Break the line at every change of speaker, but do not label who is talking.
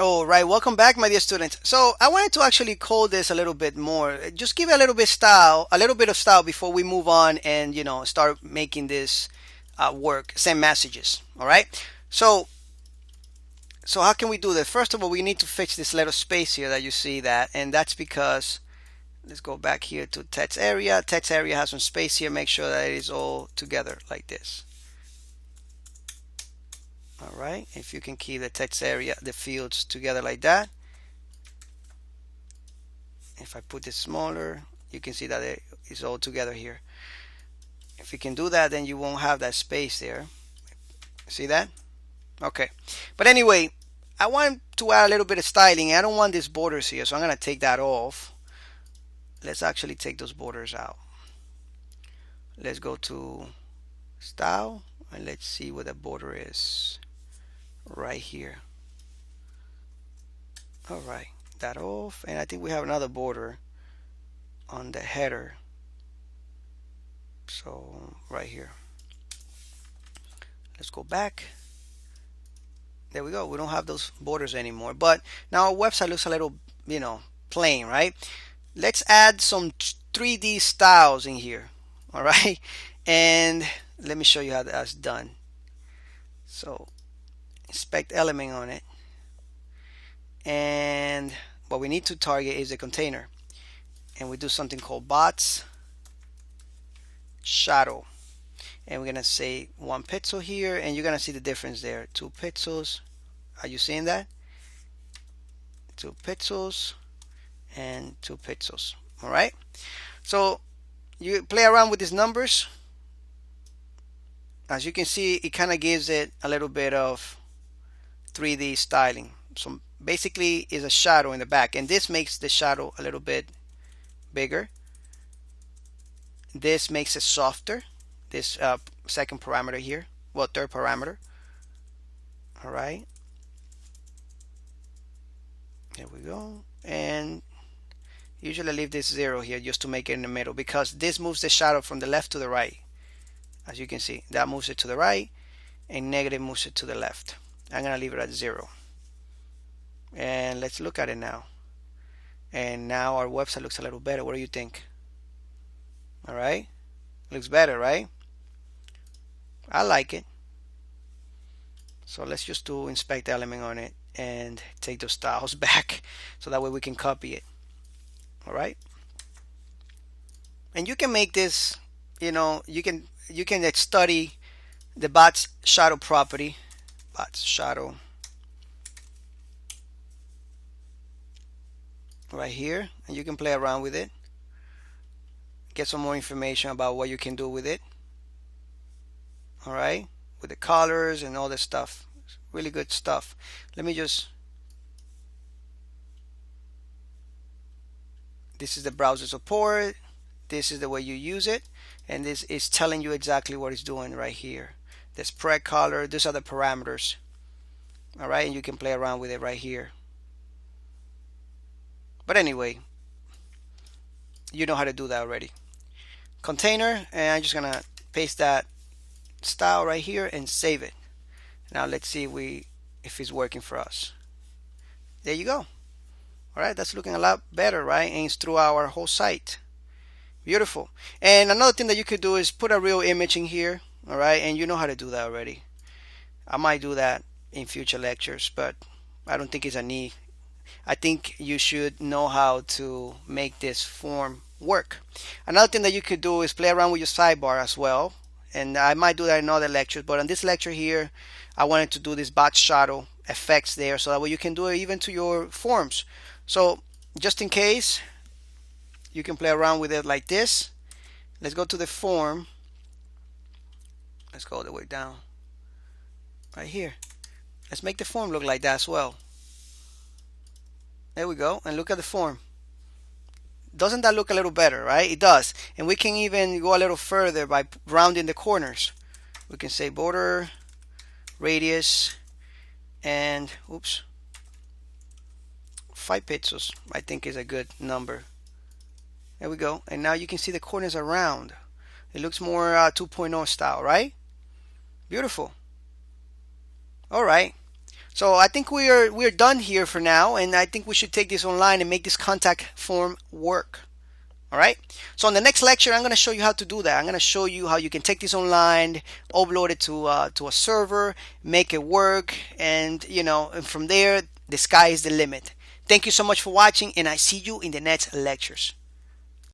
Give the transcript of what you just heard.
All right, welcome back, my dear students. So I wanted to actually code this a little bit more. Just give it a little bit of style before we move on and start making this work. Send messages. All right. So so how can we do that? First of all, we need to fix this little space here that you see that, and that's because let's go back here to text area. Text area has some space here. Make sure that it is all together like this. All right, if you can keep the text area, the fields together like that. If I put this smaller, you can see that it is all together here. If you can do that, then you won't have that space there. See that? Okay. But anyway, I want to add a little bit of styling. I don't want these borders here, so I'm going to take that off. Let's actually take those borders out. Let's go to style, and let's see what the border is right here. All right, that off, and I think we have another border on the header. So right here, let's go back. There we go. We don't have those borders anymore, but now our website looks a little, plain, right? Let's add some 3D styles in here. All right, and let me show you how that's done. So inspect element on it, and what we need to target is the container, and we do something called bots shadow, and we're gonna say 1 pixel here, and you're gonna see the difference there. 2 pixels. Are you seeing that? 2 pixels and 2 pixels. All right, so you play around with these numbers. As you can see, it kind of gives it a little bit of 3D styling. So basically is a shadow in the back, and this makes the shadow a little bit bigger. This makes it softer, this second parameter here, well, third parameter. All right, there we go. And usually I leave this 0 here just to make it in the middle, because this moves the shadow from the left to the right. As you can see, that moves it to the right, and negative moves it to the left. I'm gonna leave it at 0, and let's look at it now. And now our website looks a little better. What do you think? All right, looks better, right? I like it. So let's just do inspect element on it and take those styles back, so that way we can copy it. All right, and you can make this, you can study the bots shadow property, bots shadow, right here, and you can play around with it, get some more information about what you can do with it. All right, with the colors and all this stuff. It's really good stuff. Let me just, this is the browser support, this is the way you use it, and this is telling you exactly what it's doing right here. The spread color, these are the parameters. All right, and you can play around with it right here. But anyway, you know how to do that already. Container, and I'm just gonna paste that style right here and save it. Now let's see if it's working for us. There you go. All right, that's looking a lot better, right? And it's through our whole site. Beautiful. And another thing that you could do is put a real image in here. All right, and you know how to do that already. I might do that in future lectures, but I don't think it's a need. I think you should know how to make this form work. Another thing that you could do is play around with your sidebar as well, and I might do that in other lectures, but on this lecture here I wanted to do this bot shadow effects there, so that way you can do it even to your forms. So just in case, you can play around with it like this. Let's go to the form. Let's go all the way down right here. Let's make the form look like that as well. There we go, and look at the form. Doesn't that look a little better, right? It does. And we can even go a little further by rounding the corners. We can say border radius and 5 pixels I think is a good number. There we go, and now you can see the corners are round. It looks more 2.0 style, right? Beautiful. All right, So I think we're done here for now, and I think we should take this online and make this contact form work. All right. So in the next lecture, I'm going to show you how to do that. I'm going to show you how you can take this online, upload it to a server, make it work, and and from there, the sky is the limit. Thank you so much for watching, and I see you in the next lectures.